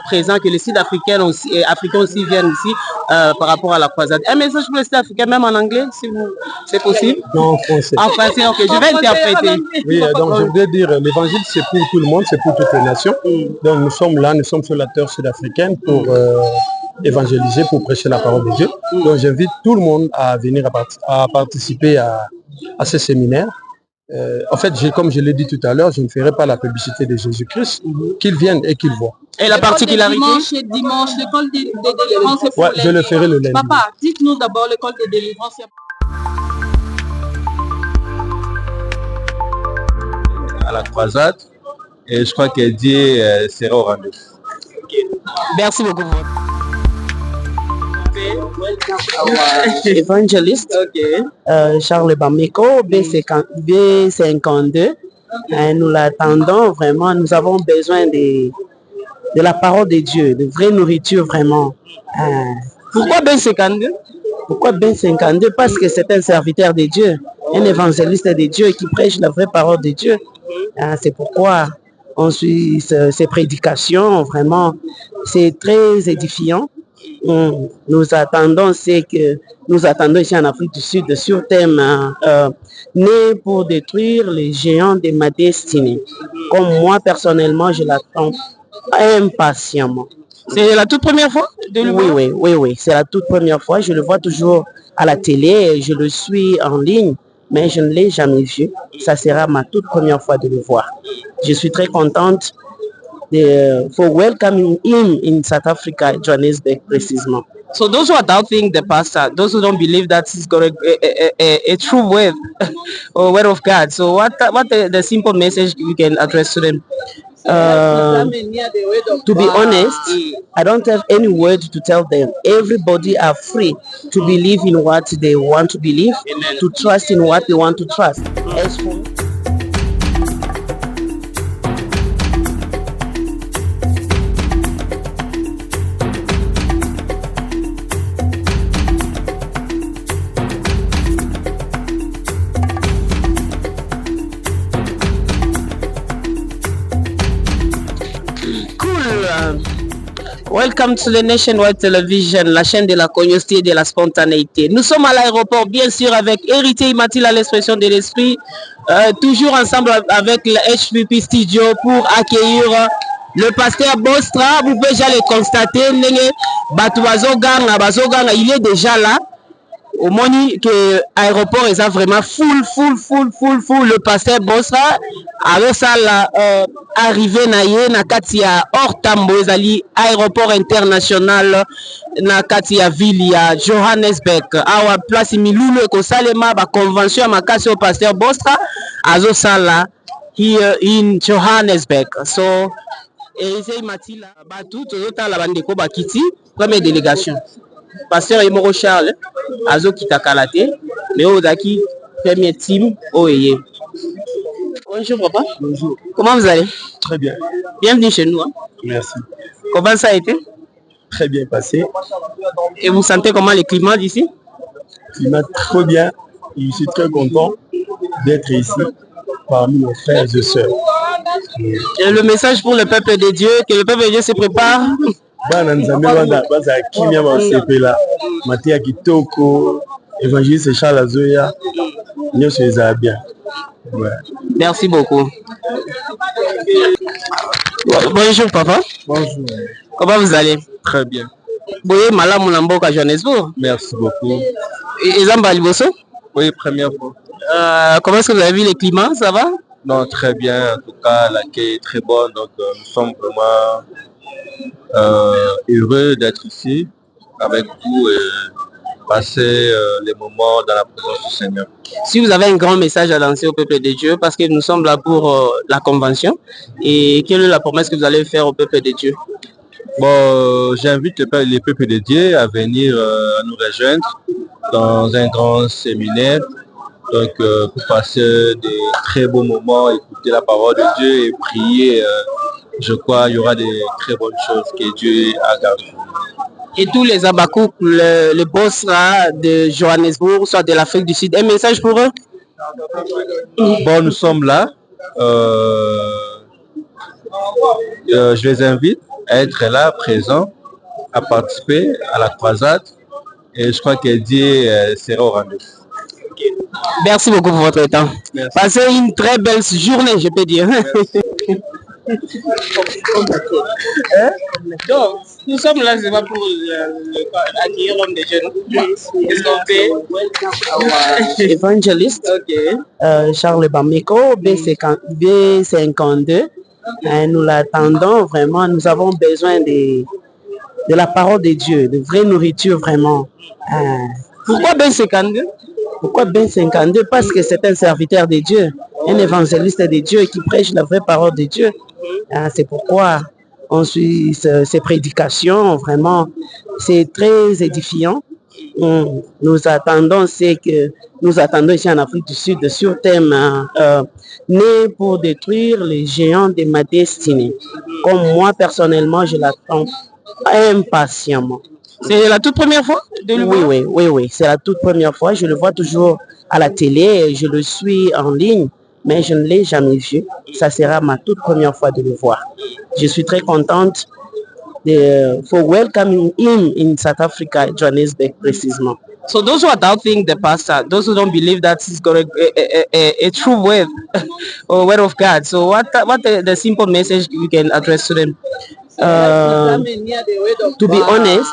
présents, que les Sud-Africains aussi, et Africains aussi viennent ici par rapport à la croisade. Un message pour les Sud-Africains, même en anglais, si c'est possible? Non, en français. En français, ok, je vais interpréter. Oui, donc je voudrais dire, l'évangile c'est pour tout le monde, c'est pour toutes les nations. Donc nous sommes là, nous sommes sur la terre sud-africaine pour évangéliser, pour prêcher la parole de Dieu. Donc j'invite tout le monde à venir à participer à ce séminaire. En fait, comme je l'ai dit tout à l'heure, je ne ferai pas la publicité de Jésus-Christ, qu'ils viennent et qu'ils voient. Et la particularité? Dimanche, l'école de délivrance. Ouais, je le ferai le lundi. Papa, dites-nous d'abord l'école de délivrance. À la croisade, et je crois que Dieu sera au rendez-vous. Merci beaucoup. Évangéliste, Charles Bameko, B52. Nous l'attendons vraiment. Nous avons besoin de la parole de Dieu, de vraie nourriture vraiment. Pourquoi B52? Pourquoi B52? Parce que c'est un serviteur de Dieu, un évangéliste de Dieu qui prêche la vraie parole de Dieu. C'est pourquoi on suit ces prédications. Vraiment, c'est très édifiant. Nous attendons ici en Afrique du Sud sur thème né pour détruire les géants de ma destinée. Comme moi personnellement, je l'attends impatiemment. C'est la toute première fois de le voir? Oui, c'est la toute première fois. Je le vois toujours à la télé, je le suis en ligne, mais je ne l'ai jamais vu. Ça sera ma toute première fois de le voir. Je suis très contente for welcoming him in South Africa, Johannesburg, precisely. So those who are doubting the pastor, those who don't believe that he's got a true word or word of God, so what the simple message you can address to them? To be honest, I don't have any word to tell them. Everybody are free to believe in what they want to believe, to trust in what they want to trust. As for Welcome to the Nationwide Television, la chaîne de la curiosité et de la spontanéité. Nous sommes à l'aéroport, bien sûr, avec Héritier Imatil à l'expression de l'esprit, toujours ensemble avec le HVP Studio pour accueillir le pasteur Bostra. Vous pouvez déjà le constater, il est déjà là. Au moment que l'aéroport est vraiment full. Le pasteur Bostra avec ça arrivé na Katia Hortambo ezali aéroport international na Katia ville ya Johannesburg. Awa place milulu ekosalema ba convention ya makasi au pasteur Bostra azo sala here in Johannesburg. So Elisei Matila batu tozotala bandeko bakiti première délégation. Pasteur Imoro Charles azo kitakalate mais ozaki premier team oye. Bonjour papa. Bonjour. Comment vous allez? Très bien. Bienvenue chez nous. Hein? Merci. Comment ça a été? Très bien passé. Et vous sentez comment le climat d'ici? Climat très bien. Je suis très content d'être ici parmi mes frères et sœurs. Et le message pour le peuple de Dieu, que le peuple de Dieu se prépare. Évangéliste Charles Azoya, nous sommes bien. Ouais. Merci beaucoup. Bonjour papa. Bonjour. Comment vous allez? Très bien. Boye Malam Moulamboka Johannesburg. Merci beaucoup. Et Zamba Liboso? Oui, première fois. Comment est-ce que vous avez vu le climat? Ça va? Non, très bien. En tout cas, l'accueil est très bon. Donc, nous sommes vraiment heureux d'être ici avec vous et passer les moments dans la présence du Seigneur. Si vous avez un grand message à lancer au peuple de Dieu, parce que nous sommes là pour la convention, et quelle est la promesse que vous allez faire au peuple de Dieu? Bon, j'invite les peuples de Dieu à venir nous rejoindre dans un grand séminaire, donc pour passer des très beaux moments, écouter la parole de Dieu et prier. Je crois qu'il y aura des très bonnes choses que Dieu a gardées. Et tous les Abakouk, le boss de Johannesburg, soit de l'Afrique du Sud, un message pour eux? Bon, nous sommes là. Je les invite à être là, présent, à participer à la croisade. Et je crois que Dieu sera au rendez-vous. Merci beaucoup pour votre temps. Merci. Passez une très belle journée, je peux dire. Donc, nous sommes là, c'est pas pour accueillir l'homme des jeunes. Qu'est-ce qu'on fait? Évangéliste, Charles Bameko, B52. Nous l'attendons vraiment. Nous avons besoin de la parole de Dieu, de vraie nourriture vraiment. Pourquoi B52? Pourquoi B52? Parce que c'est un serviteur de Dieu, un évangéliste de Dieu qui prêche la vraie parole de Dieu. C'est pourquoi on suit ces prédications, vraiment, c'est très édifiant. Nous attendons ici en Afrique du Sud sur thème né pour détruire les géants de ma destinée. Comme moi, personnellement, je l'attends impatiemment. C'est la toute première fois de le voir? Oui, c'est la toute première fois. Je le vois toujours à la télé, je le suis en ligne, mais je ne l'ai jamais vu. Ça sera ma toute première fois de le voir. Je suis très contente for welcoming him in South Africa, Johannesburg, precisement. So those who are doubting the pastor, those who don't believe that he's got a true word or word of God, so what the simple message you can address to them? To be honest,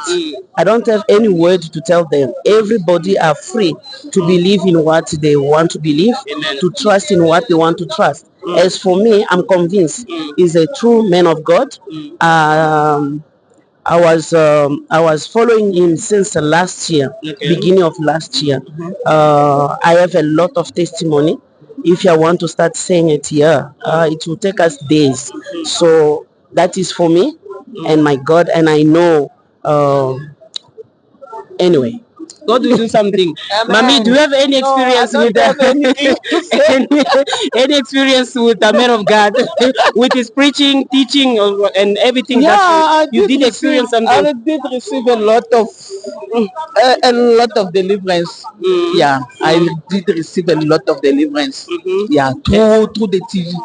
I don't have any word to tell them. Everybody are free to believe in what they want to believe, to trust in what they want to trust. As for me, I'm convinced he's a true man of God. I was following him since last year, beginning of last year. I have a lot of testimony. If I want to start saying it here, it will take us days. So that is for me and my God, and I know. Anyway. God will do something. Mommy, do you have any experience with any experience with a man of God, with his preaching, teaching, and everything? Yeah, you did experience something. I did receive a lot of deliverance. Yeah, I did receive a lot of deliverance. Yeah, through the TV.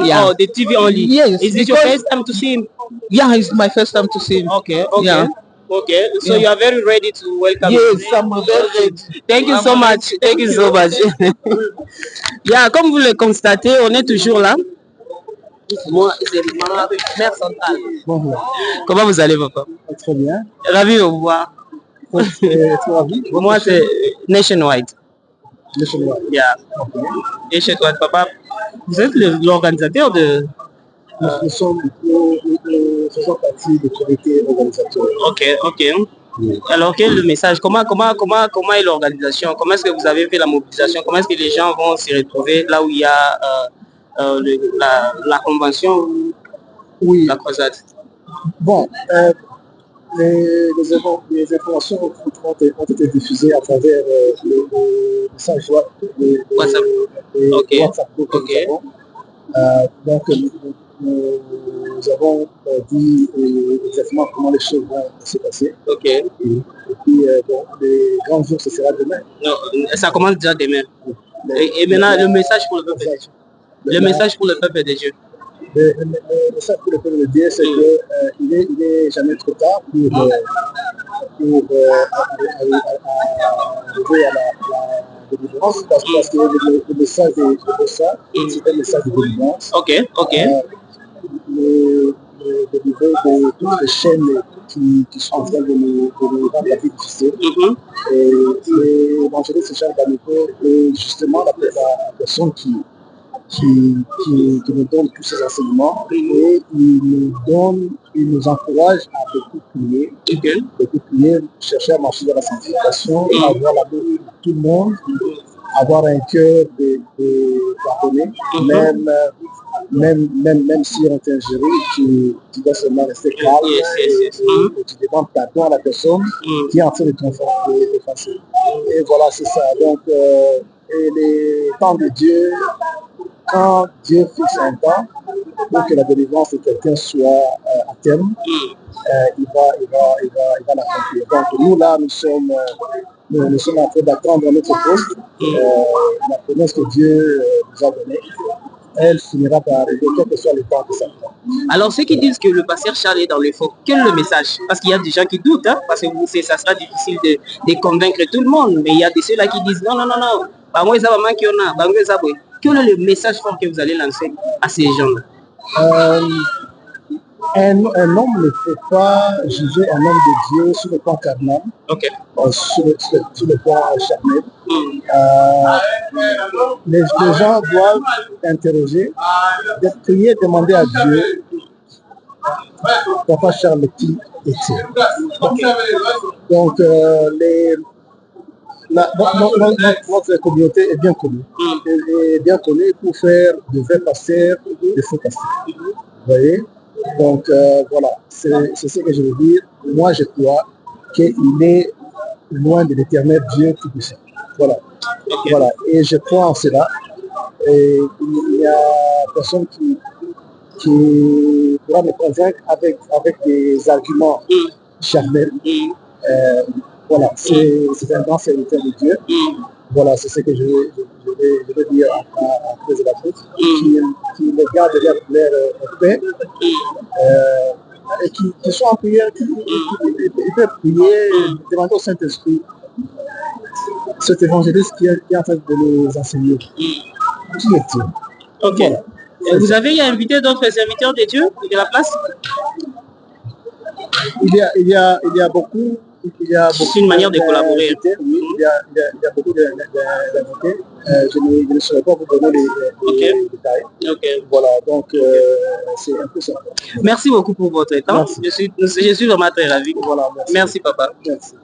Yeah. Oh, the TV only. Yes. Is this your first time to see him? Yeah, it's my first time to see him. Okay. Yeah. Okay, so you are very ready to welcome. Yes, I'm very ready. Thank you so much. Thank you so much. Yeah, comme vous le constatez, on est toujours là. Moi, c'est Maman Mère Centrale. Bonjour. Comment vous allez, papa? Très bien. Ravi de vous voir. Moi, c'est Nationwide. Nationwide. Yeah. Okay. Nationwide, papa. Vous êtes l'organisateur de... Nous sommes faisons partie des comités organisateurs. Ok. Alors quel est le message? Comment est l'organisation? Comment est-ce que vous avez fait la mobilisation? Comment est-ce que les gens vont s'y retrouver là où il y a la convention ou la croisade? Bon, les informations ont été diffusées à travers le message WhatsApp. Ok. Donc nous avons dit exactement comment les choses vont se passer. Ok. Et puis, les grands jours, ce sera demain. Non, ça commence déjà demain. Et maintenant, le message pour le peuple de Dieu. Le message pour le peuple de Dieu. Le message pour le peuple de Dieu, c'est qu'il n'est jamais trop tard pour arriver à la délivrance, parce que le message de ça, c'est un message de délivrance. Ok. Délivrer de toutes les chaînes qui sont en train de nous rendre la vie difficile. Et l'évangéliste Charles Bameko est justement la personne qui nous donne tous ces enseignements, et il nous encourage à beaucoup prier, chercher à marcher dans la sanctification, avoir l'amour pour tout le monde, avoir un cœur de pardonner, même si on t'injurie, tu dois seulement rester calme et tu demandes pardon à la personne qui est en train de t'offenser. Et voilà, c'est ça. Donc, et les temps de Dieu, quand Dieu fixe un temps pour que la délivrance de quelqu'un soit à terme, il va l'accomplir. Donc nous là, nous sommes en train d'attendre notre poste, la promesse que Dieu nous a donnée. elle finira par arriver, quel que soit le temps que ça prend. Alors, ceux qui disent que le pasteur Charles est dans le faux, quel est le message? Parce qu'il y a des gens qui doutent, hein, parce que ça sera difficile de convaincre tout le monde, mais il y a des ceux-là qui disent non, non, non, non, quel est le message fort que vous allez lancer à ces gens-là? Un homme ne peut pas juger un homme de Dieu sur le plan carnal, sur le plan charnel. Les gens doivent interroger, prier, demander à Dieu, Papa Charles qui est-il? Donc, notre communauté est bien connue. Est bien connue pour faire de vrais pasteurs, de faux pasteurs. Vous voyez? Donc voilà, c'est ce que je veux dire. Moi, je crois qu'il est loin de l'éternel Dieu tout puissant. Voilà. Voilà. Et je crois en cela. Et il y a personne qui pourra me convaincre avec des arguments charnels. Voilà, c'est un grand serviteur de Dieu. Voilà, c'est ce que je veux dire à cause de la faute. Qui les garde leur paix. Et qui sont en prière, qui peuvent prier, demander au Saint-Esprit cet évangéliste qui est en train de nous enseigner. Qui est-il? Ok. Voilà. Vous avez invité d'autres serviteurs de Dieu de la place? Il y a beaucoup. C'est une manière de collaborer. Oui, il y a beaucoup d'invités. Je ne saurais pas vous donner les détails. Voilà, donc c'est un peu ça. Merci beaucoup pour votre temps. Je suis vraiment très ravi. Voilà, merci papa. Merci.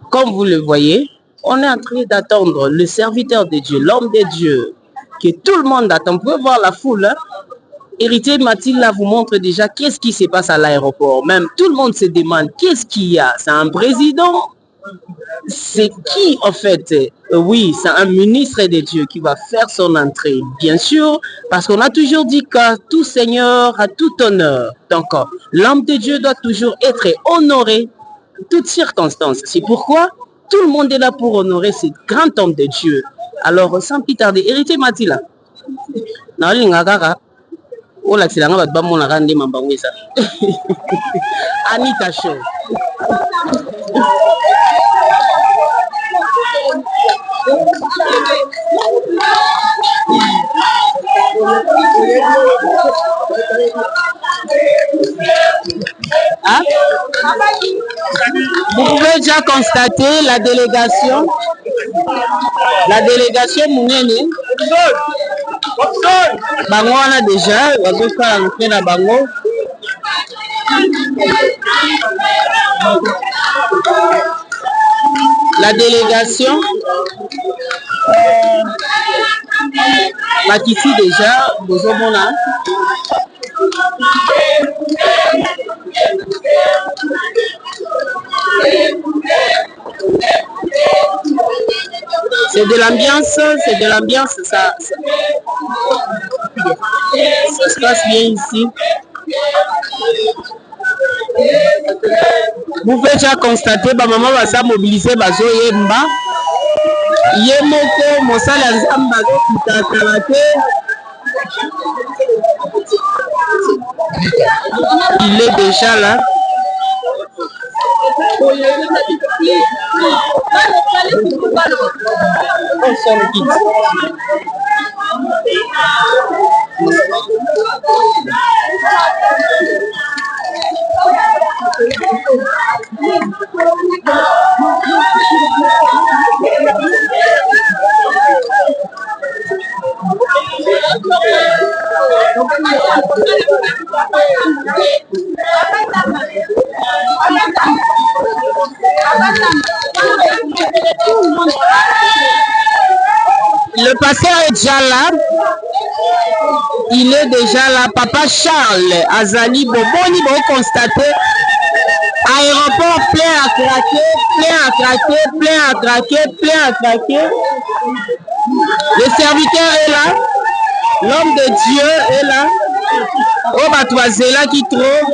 Comme vous le voyez, on est en train d'attendre le serviteur de Dieu, l'homme de Dieu, que tout le monde attend. Vous pouvez voir la foule. Hein? Héritier Mathilde là vous montre déjà qu'est-ce qui se passe à l'aéroport. Même tout le monde se demande qu'est-ce qu'il y a. C'est un président? C'est qui en fait? Oui, c'est un ministre de Dieu qui va faire son entrée. Bien sûr, parce qu'on a toujours dit qu'à tout seigneur a tout honneur. Donc, l'homme de Dieu doit toujours être honoré en toutes circonstances. C'est pourquoi tout le monde est là pour honorer ce grand homme de Dieu. Alors, sans plus tarder, Héritier Mathilde oh là c'est la ngaba ba mona rande mambango ça Anita Show. Hein? Vous pouvez déjà constater la délégation Mounene. Bango wana déjà bazosala mpe na bango. La délégation bakisi déjà bozomona c'est de l'ambiance, ça se passe bien ici. Vous pouvez déjà constater, maman va ça mobiliser bazo yemba. Yemoko mosala nzamba kitaka. Il est déjà là. Le pasteur est déjà là. Il est déjà là. Papa Charles Azali Boboni, vous constatez. Aéroport plein à craquer, plein à craquer, plein à craquer, plein à craquer. Le serviteur est là. L'homme de Dieu est là. Oh, Batoisela qui trouve.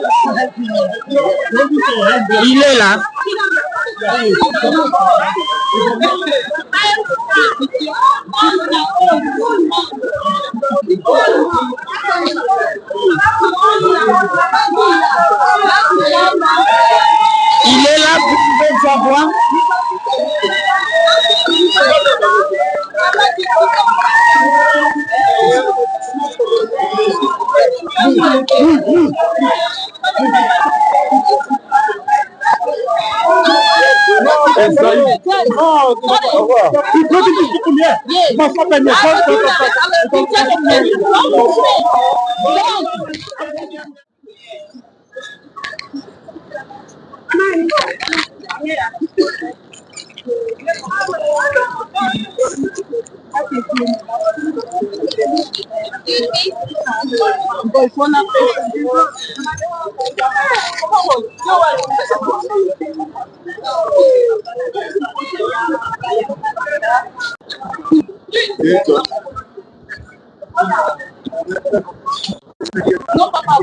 Il est là. Il est là, vous pouvez déjà voir. Non, papa,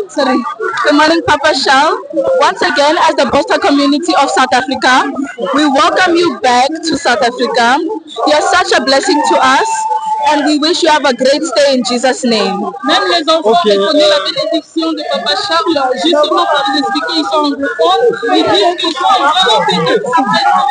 Sorry. Good morning, Papa Charles. Once again, as the Bosta community of South Africa, we welcome you back to South Africa. You're such a blessing to us, and we wish you have a great stay in Jesus' name. même les enfants reconnaissent la bénédiction de Papa Charles, justement pour vous expliquer, ils sont anglophones, ils disent qu'ils sont vraiment bénis. Papa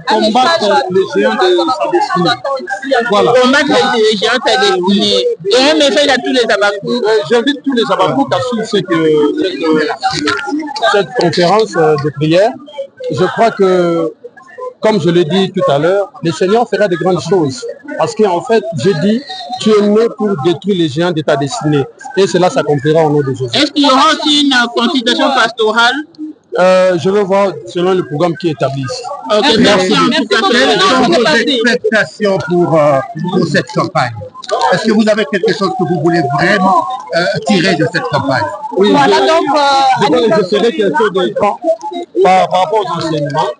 combattre les géants de sa destinée. Voilà. Combattre les géants de sa destinée. Et un message à tous les Abakou. J'invite tous les Abakou à suivre cette conférence de prière. Je crois que, comme je l'ai dit tout à l'heure, le Seigneur fera de grandes choses. Parce qu'en fait, j'ai dit, tu es né pour détruire les géants de ta destinée. Et cela s'accomplira au nom de Jésus. Est-ce qu'il y aura aussi une consultation pastorale? Je vais voir selon le programme qui est établi ici. Ok, merci. En tout cas, quelles sont vos expectations pour cette campagne? Est-ce que vous avez quelque chose que vous voulez vraiment tirer de cette campagne? Oui, voilà, je serai quelque chose de grand par rapport aux enseignements.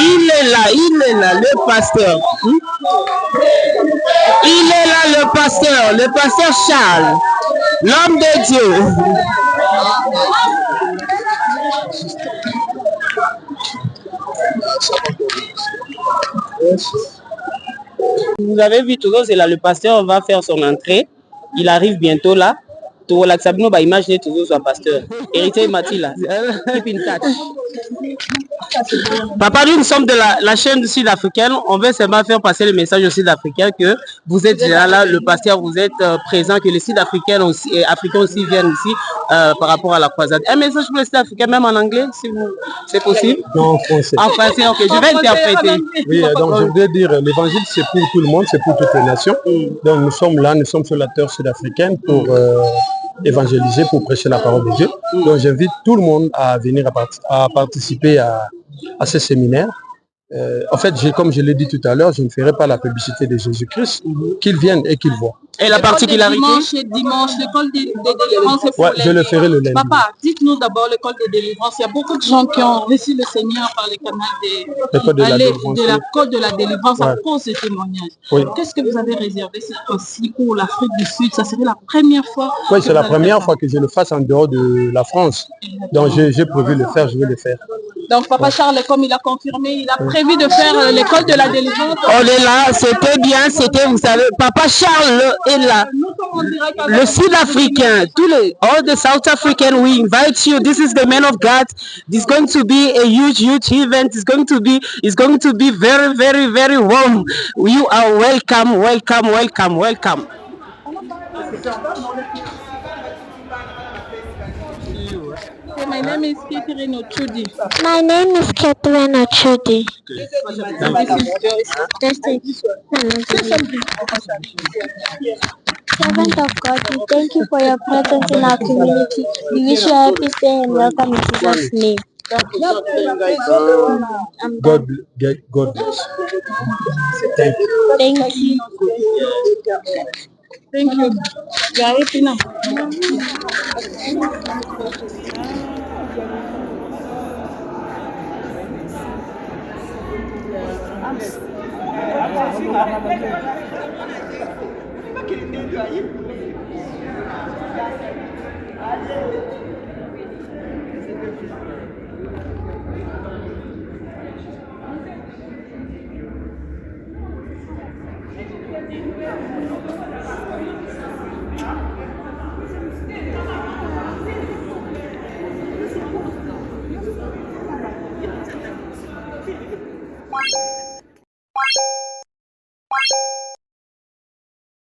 Il est là, le pasteur. Il est là, le pasteur Charles, l'homme de Dieu. Vous avez vu, toujours, c'est là, le pasteur va faire son entrée. Il arrive bientôt là. Tout l'accabino, bah, imaginez toujours son pasteur. Héritier Mathilda. Keep in touch. Papa, nous sommes de la chaîne sud-africaine. On veut seulement faire passer le message aux Sud-Africains que vous êtes déjà là, le pasteur, vous êtes présent, que les Sud-Africains aussi, et Africains aussi viennent ici par rapport à la croisade. Un message pour les Sud-Africains, même en anglais, si c'est possible? Non, en français. En français, ok, je vais interpréter. Oui, donc je voudrais dire, l'évangile c'est pour tout le monde, c'est pour toutes les nations. Donc nous sommes là, nous sommes sur la terre sud-africaine pour évangéliser, pour prêcher la parole de Dieu. Donc j'invite tout le monde à venir à participer à ce séminaire. En fait, comme je l'ai dit tout à l'heure, je ne ferai pas la publicité de Jésus-Christ, qu'ils viennent et qu'ils voient. Et la particularité? Dimanche, l'école des délivrances. Ouais, je le ferai le lundi. Papa, dites-nous d'abord l'école des délivrances. Il y a beaucoup de gens qui ont reçu le Seigneur par le canal de la côte de la délivrance à cause de témoignages. Oui. Qu'est-ce que vous avez réservé cette fois-ci pour l'Afrique du Sud? Ça serait la première fois? Oui, c'est la première fois que je le fasse en dehors de la France. Donc j'ai prévu le faire, je vais le faire. Donc Papa Charles, comme il a confirmé, il a prévu de faire l'école de la délivrance. On est là, c'était bien, vous savez, Papa Charles est là. Le Sud-Africain, all the South African, we invite you. This is the man of God. This is going to be a huge event. It's going to be very, very, very warm. You are welcome, welcome, welcome, welcome. My name is Catherine Ochudi. My name is Catherine Ochudi. Servant of God, we thank you for your presence in our community. We wish you a happy stay and welcome in Jesus' name. God bless. Thank you. Thank you. Thank you. You are happy now.